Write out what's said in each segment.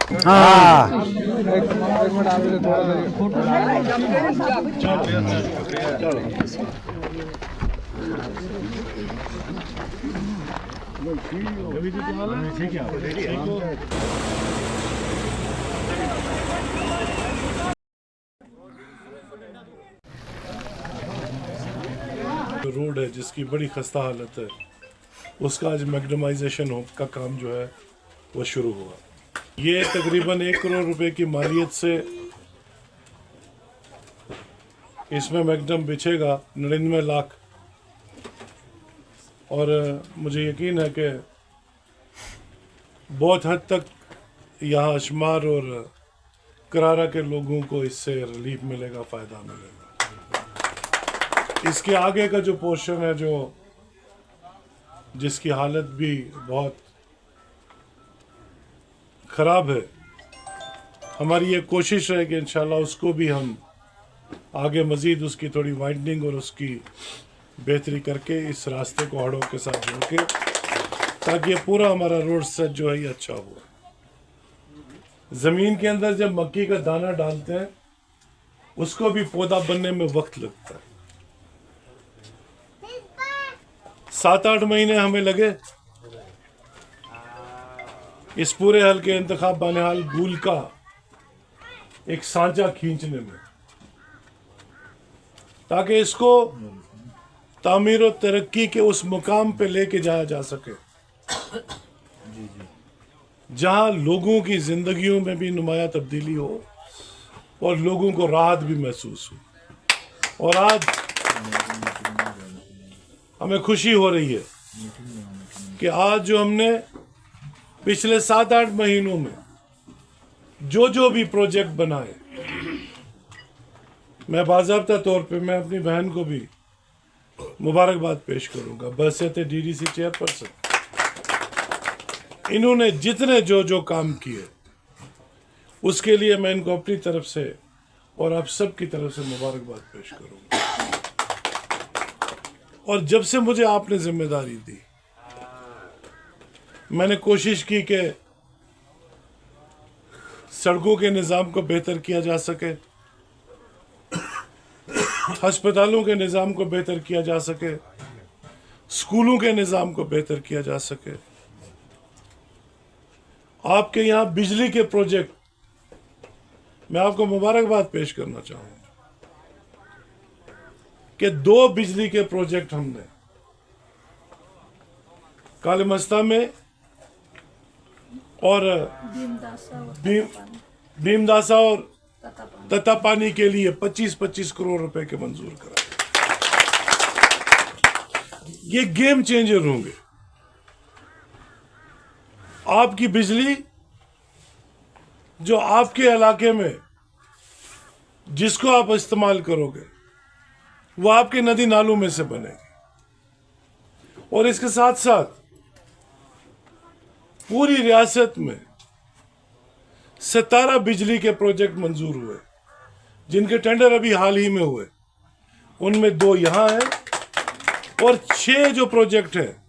हाँ रोड है जिसकी बड़ी खस्ता हालत है, उसका आज मैग्नेमाइजेशन का काम जो है वो शुरू हुआ। ये तकरीबन 1 करोड़ रुपए की मालियत से इसमें मैग्नम बिछेगा 99 लाख। और मुझे यकीन है कि बहुत हद तक यहाँ अशमार और करारा के लोगों को इससे रिलीफ मिलेगा, फ़ायदा मिलेगा। इसके आगे का जो पोर्शन है जो जिसकी हालत भी बहुत ख़राब है, हमारी ये कोशिश है कि इंशाल्लाह उसको भी हम आगे मज़ीद उसकी थोड़ी वाइडनिंग और उसकी बेहतरी करके इस रास्ते को हड़ों के साथ जोड़ के, ताकि ये पूरा हमारा रोड सेट जो है ये अच्छा हो। ज़मीन के अंदर जब मक्की का दाना डालते हैं उसको भी पौधा बनने में वक्त लगता है। 7-8 महीने हमें लगे इस पूरे हल के इंतखाब बनिहाल गुल का एक सांचा खींचने में, ताकि इसको तामीर और तरक्की के उस मुकाम पे लेके जाया जा सके जहां लोगों की जिंदगियों में भी नुमाया तब्दीली हो और लोगों को राहत भी महसूस हो। और आज हमें खुशी हो रही है कि आज जो हमने पिछले 7-8 महीनों में जो भी प्रोजेक्ट बनाए, मैं बाज़ाब्ता तौर पे मैं अपनी बहन को भी मुबारकबाद पेश करूंगा, बहसियत डीडीसी चेयरपर्सन। इन्होंने जितने जो काम किए उसके लिए मैं इनको अपनी तरफ से और आप सब की तरफ से मुबारकबाद पेश करूंगा। और जब से मुझे आपने जिम्मेदारी दी, मैंने कोशिश की कि सड़कों के निज़ाम को बेहतर किया जा सके, अस्पतालों के निज़ाम को बेहतर किया जा सके, स्कूलों के निज़ाम को बेहतर किया जा सके। आपके यहाँ बिजली के प्रोजेक्ट, मैं आपको मुबारकबाद पेश करना चाहूँगा कि 2 बिजली के प्रोजेक्ट हमने कालीमस्ता में और भीमदासा और तत्तापानी के लिए 25-25 करोड़ रुपए के मंजूर कराए। ये गेम चेंजर होंगे। आपकी बिजली जो आपके इलाके में जिसको आप इस्तेमाल करोगे वो आपके नदी नालों में से बनेगी। और इसके साथ साथ पूरी रियासत में 17 बिजली के प्रोजेक्ट मंजूर हुए, जिनके टेंडर अभी हाल ही में हुए। उनमें 2 यहाँ हैं और 6 जो प्रोजेक्ट हैं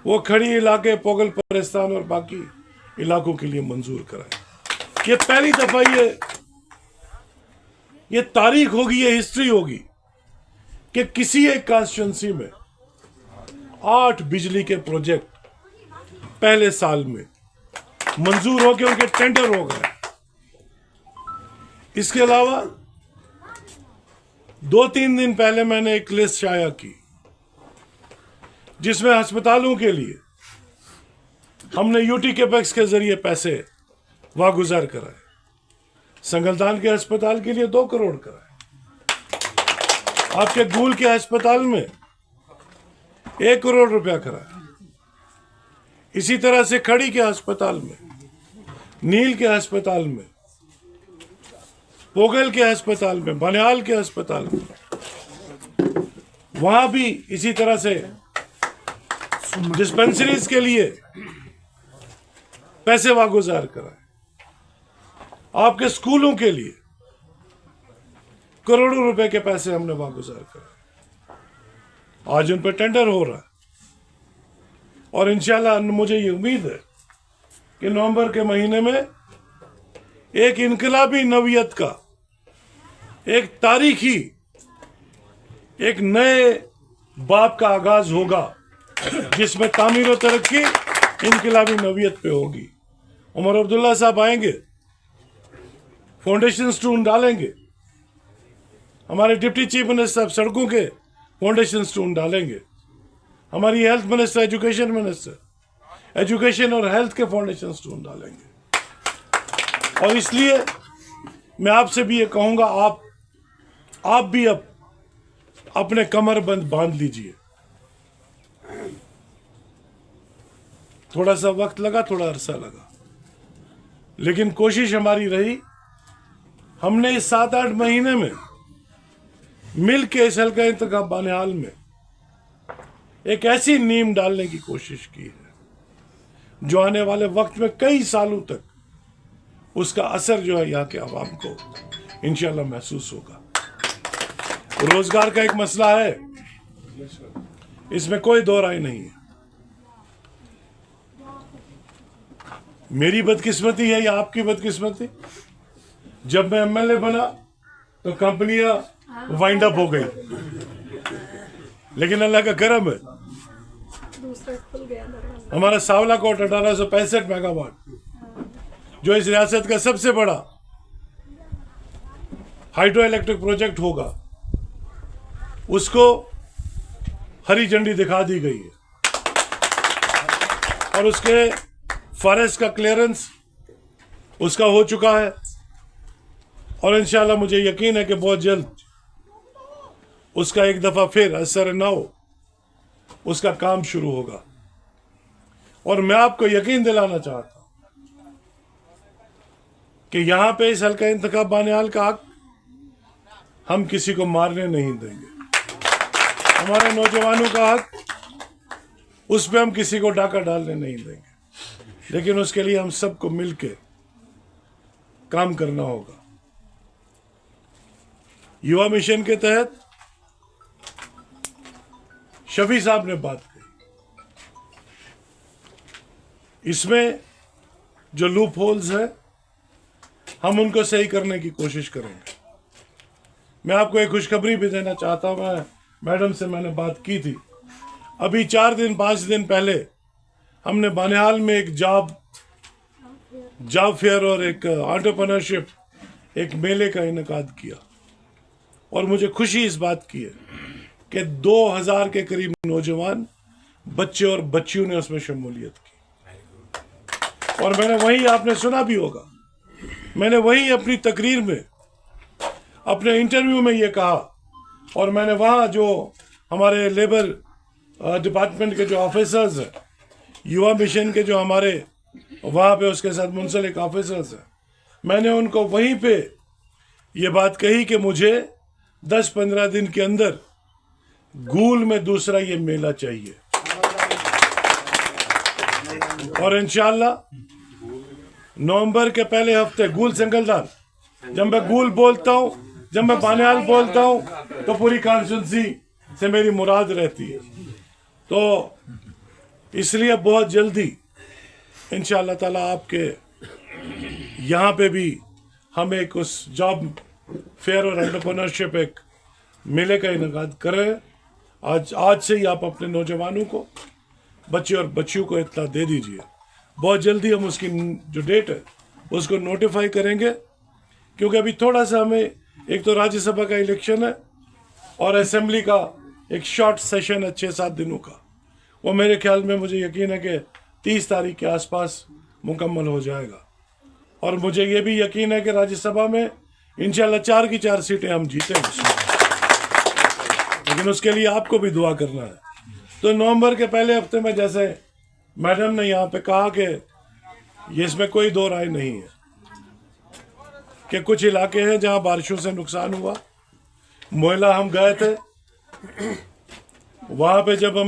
वो खड़ी इलाके, पोगल परिस्तान और बाकी इलाकों के लिए मंजूर कराए। ये पहली दफा ये तारीख होगी, ये हिस्ट्री होगी कि किसी एक कॉन्स्टिट्यूंसी में 8 बिजली के प्रोजेक्ट पहले साल में मंजूर हो के उनके टेंडर हो गए। इसके अलावा 2-3 दिन पहले मैंने एक लिस्ट शाया की जिसमें अस्पतालों के लिए हमने यूटी कैपेक्स के जरिए पैसे वागुजार कराए। संगलदान के अस्पताल के लिए 2 करोड़ कराए, आपके गूल के अस्पताल में 1 करोड़ रुपया कराए, इसी तरह से खड़ी के अस्पताल में, नील के अस्पताल में, पोगल के अस्पताल में, बनिहाल के अस्पताल में, वहां भी इसी तरह से डिस्पेंसरीज के लिए पैसे वागुजार कराए। आपके स्कूलों के लिए करोड़ों रुपए के पैसे हमने वागुजार कराए। आज उन पर टेंडर हो रहा है और इंशाल्लाह मुझे ये उम्मीद है कि नवंबर के महीने में एक इनकलाबी नवियत का, एक तारीखी, एक नए बाब का आगाज होगा, जिसमें तामीर और तरक्की इनकलाबी नवियत पे होगी। उमर अब्दुल्ला साहब आएंगे, फाउंडेशन स्टोन डालेंगे, हमारे डिप्टी चीफ मिनिस्टर साहब सड़कों के फाउंडेशन स्टोन डालेंगे, हमारी health minister, education minister education और हेल्थ के फाउंडेशन स्टोन डालेंगे। और इसलिए मैं आपसे भी ये कहूँगा, आप भी अब अपने कमर बंद बांध लीजिए। थोड़ा सा वक्त लगा, थोड़ा अरसा लगा, लेकिन कोशिश हमारी रही। हमने इस 7-8 महीने में मिल के इस हल्का इंतखाब बानिहाल में एक ऐसी नींव डालने की कोशिश की है जो आने वाले वक्त में कई सालों तक उसका असर जो है यहाँ के आवाम को इंशाल्लाह महसूस होगा। रोजगार का एक मसला है, इसमें कोई दो राय नहीं है। मेरी बदकिस्मती है या आपकी बदकिस्मती, जब मैं एमएलए बना तो कंपनियां वाइंड अप हो गई, लेकिन अल्लाह का करम है, हमारा सावला कोट 1865 मेगावाट जो इस रियासत का सबसे बड़ा हाइड्रो इलेक्ट्रिक प्रोजेक्ट होगा, उसको हरी झंडी दिखा दी गई है और उसके फॉरेस्ट का क्लियरेंस उसका हो चुका है। और इंशाल्लाह मुझे यकीन है कि बहुत जल्द उसका एक दफा फिर असर न हो, उसका काम शुरू होगा। और मैं आपको यकीन दिलाना चाहता हूं कि यहां पे इस हल्का इंतखाब बानिहाल का हक हम किसी को मारने नहीं देंगे। हमारे नौजवानों का हक, उस पर हम किसी को डाका डालने नहीं देंगे, लेकिन उसके लिए हम सबको मिलके काम करना होगा। युवा मिशन के तहत शफी साहब ने बात कही, इसमें जो लूप होल्स हैं हम उनको सही करने की कोशिश करेंगे। मैं आपको एक खुशखबरी भी देना चाहता हूं, मैं मैडम से मैंने बात की थी, अभी 4-5 दिन पहले हमने बानिहाल में एक जॉब फेयर और एक एंटरप्रेन्योरशिप एक मेले का इनेकाद किया और मुझे खुशी इस बात की है कि 2000 के करीब नौजवान बच्चे और बच्चियों ने उसमें शमूलियत की। और मैंने वहीं, आपने सुना भी होगा, मैंने वहीं अपनी तकरीर में, अपने इंटरव्यू में ये कहा, और मैंने वहाँ जो हमारे लेबर डिपार्टमेंट के जो ऑफिसर्स हैं, युवा मिशन के जो हमारे वहाँ पे उसके साथ मुंसलिक ऑफिसर्स हैं, मैंने उनको वहीं पे ये बात कही कि मुझे 10-15 दिन के अंदर गूल में दूसरा ये मेला चाहिए। और इंशाल्लाह नवंबर के पहले हफ्ते गूल संगलदान, जब मैं गूल बोलता हूँ, जब मैं बानिहाल बोलता हूँ तो पूरी कॉन्स्टिट्यूंसी से मेरी मुराद रहती है। तो इसलिए बहुत जल्दी इंशाअल्लाह ताला आपके यहाँ पे भी हम एक उस जॉब फेयर और एंटरप्रेन्योरशिप एक मेले का इनेकाद कर रहे हैं। आज से ही आप अपने नौजवानों को, बच्चे और बच्चियों को इत्तला दे दीजिए। बहुत जल्दी हम उसकी जो डेट है उसको नोटिफाई करेंगे, क्योंकि अभी थोड़ा सा हमें, एक तो राज्यसभा का इलेक्शन है और असेंबली का एक शॉर्ट सेशन है 6-7 दिनों का, वो मेरे ख्याल में, मुझे यकीन है कि 30 तारीख के आसपास मुकम्मल हो जाएगा। और मुझे ये भी यकीन है कि राज्यसभा में इंशाल्लाह 4 की 4 सीटें हम जीतेंगे, लेकिन उसके लिए आपको भी दुआ करना है। तो नवंबर के पहले हफ्ते में, जैसे मैडम ने यहाँ पे कहा कि ये इसमें कोई दो राय नहीं है कि कुछ इलाके हैं जहाँ बारिशों से नुकसान हुआ। मोहला हम गए थे, वहाँ पे जब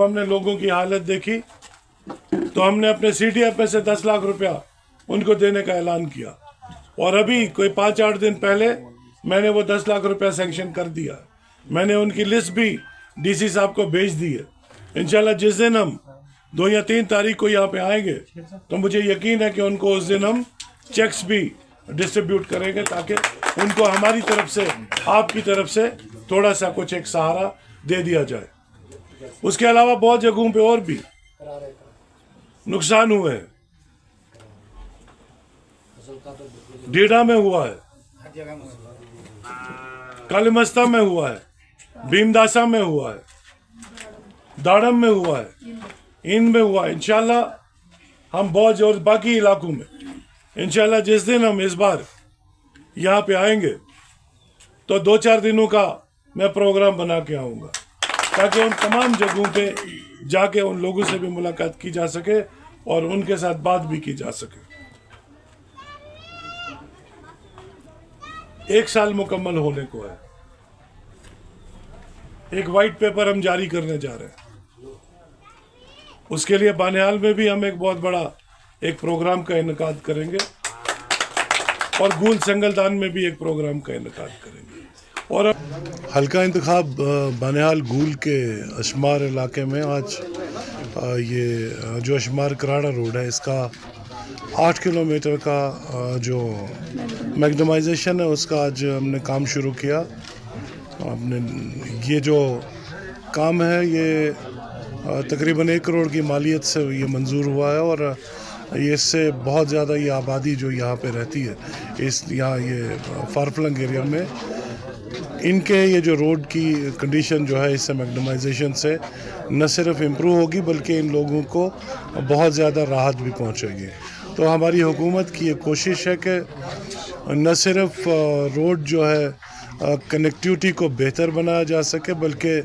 हमने लोगों की हालत देखी तो हमने अपने CTF में से 10 लाख रुपया उनको देने का ऐलान किया, और अभी कोई 5-8 दिन पहले मैंने वो 10 लाख रुपया सैंक्शन कर दिया। मैंने उनकी लिस्ट भी DC साहब को भेज दी है। इंशाल्लाह जिस दिन हम 2 या 3 तारीख को यहाँ पे आएंगे तो मुझे यकीन है कि उनको उस दिन हम चेक्स भी डिस्ट्रीब्यूट करेंगे ताकि उनको हमारी तरफ से, आपकी तरफ से थोड़ा सा कुछ एक सहारा दे दिया जाए। उसके अलावा बहुत जगहों पे और भी नुकसान हुए हैं। डीडा में हुआ है, कालीमस्ता में हुआ है, भीमदासा में हुआ है, दाड़म में हुआ है, इनमें हुआ है। इंशाल्लाह हम बहुत जोर, बाकी इलाकों में इंशाल्लाह जिस दिन हम इस बार यहाँ पे आएंगे तो 2-4 दिनों का मैं प्रोग्राम बना के आऊँगा ताकि उन तमाम जगहों पे जाके उन लोगों से भी मुलाकात की जा सके और उनके साथ बात भी की जा सके। 1 साल मुकम्मल होने को है। एक वाइट पेपर हम जारी करने जा रहे हैं। उसके लिए बानिहाल में भी हम एक बहुत बड़ा एक प्रोग्राम का इनेकाद करेंगे और गूल संगलदान में भी एक प्रोग्राम का इनेकाद करेंगे। और हल्का इंतखाब बानिहाल गूल के अशमार इलाके में आज ये जो अशमार कराड़ा रोड है, इसका 8 किलोमीटर का जो मैग्नेमाइजेशन है उसका आज हमने काम शुरू किया। हमने ये जो काम है ये तकरीबन 1 करोड़ की मालियत से ये मंजूर हुआ है और ये इससे बहुत ज़्यादा ये आबादी जो यहाँ पे रहती है इस यहाँ ये फारफलंग एरिया में, इनके ये जो रोड की कंडीशन जो है इससे मैग्नेमाइजेशन से न सिर्फ इम्प्रूव होगी बल्कि इन लोगों को बहुत ज़्यादा राहत भी पहुँचेगी। तो हमारी हुकूमत की ये कोशिश है कि न सिर्फ रोड जो है कनेक्टिविटी को बेहतर बनाया जा सके बल्कि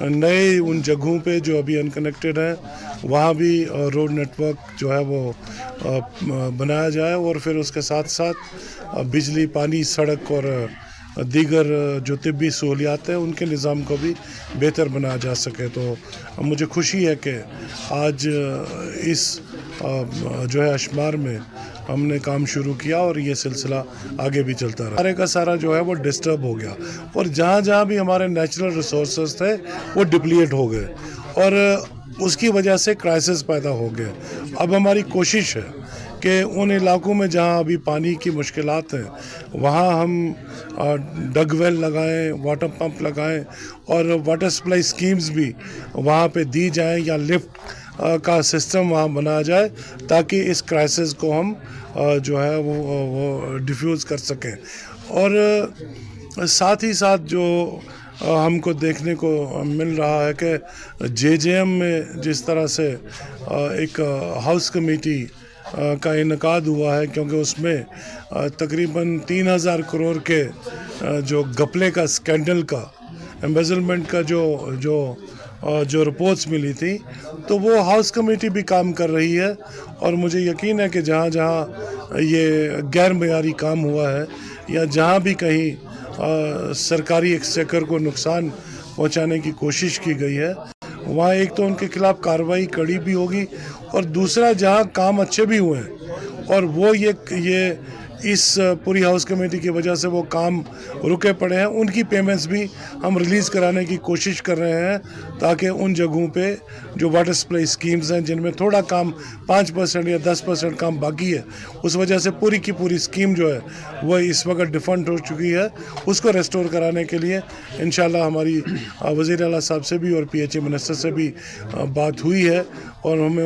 नए उन जगहों पे जो अभी अनकनेक्टेड हैं वहाँ भी रोड नेटवर्क जो है वो बनाया जाए और फिर उसके साथ साथ बिजली, पानी, सड़क और दीगर जो तिब्बी सहूलियात हैं उनके निज़ाम को भी बेहतर बनाया जा सके। तो मुझे खुशी है कि आज इस जो है अशमार में हमने काम शुरू किया और ये सिलसिला आगे भी चलता रहा। सारे का सारा जो है वो डिस्टर्ब हो गया और जहाँ जहाँ भी हमारे नेचुरल रिसोर्सेज थे वो डिप्लीट हो गए और उसकी वजह से क्राइसिस पैदा हो गए। अब हमारी कोशिश है कि उन इलाकों में जहाँ अभी पानी की मुश्किलात हैं वहाँ हम डगवेल लगाएं, वाटर पंप लगाएं और वाटर सप्लाई स्कीम्स भी वहाँ पे दी जाएं या लिफ्ट का सिस्टम वहाँ बनाया जाए ताकि इस क्राइसिस को हम जो है वो डिफ्यूज़ कर सकें। और साथ ही साथ जो हमको देखने को मिल रहा है कि जेजेएम में जिस तरह से एक हाउस कमेटी का इनेकाद हुआ है, क्योंकि उसमें तकरीबन 3000 करोड़ के जो घपले का, स्कैंडल का, एम्बेजलमेंट का जो रिपोर्ट्स मिली थी, तो वो हाउस कमेटी भी काम कर रही है और मुझे यकीन है कि जहाँ जहाँ ये गैर मयारी काम हुआ है या जहाँ भी कहीं सरकारी एक्सचेकर को नुकसान पहुँचाने की कोशिश की गई है वहाँ एक तो उनके खिलाफ कार्रवाई कड़ी भी होगी और दूसरा जहाँ काम अच्छे भी हुए हैं और वो ये इस पूरी हाउस कमेटी की वजह से वो काम रुके पड़े हैं, उनकी पेमेंट्स भी हम रिलीज़ कराने की कोशिश कर रहे हैं ताकि उन जगहों पे जो वाटर सप्लाई स्कीम्स हैं जिनमें थोड़ा काम 5% या 10% काम बाकी है, उस वजह से पूरी की पूरी स्कीम जो है वह इस वक्त डिफंड हो चुकी है, उसको रेस्टोर कराने के लिए इंशाल्लाह हमारी वज़ीर आला साहब से भी और PHA मिनिस्टर से भी बात हुई है और हमें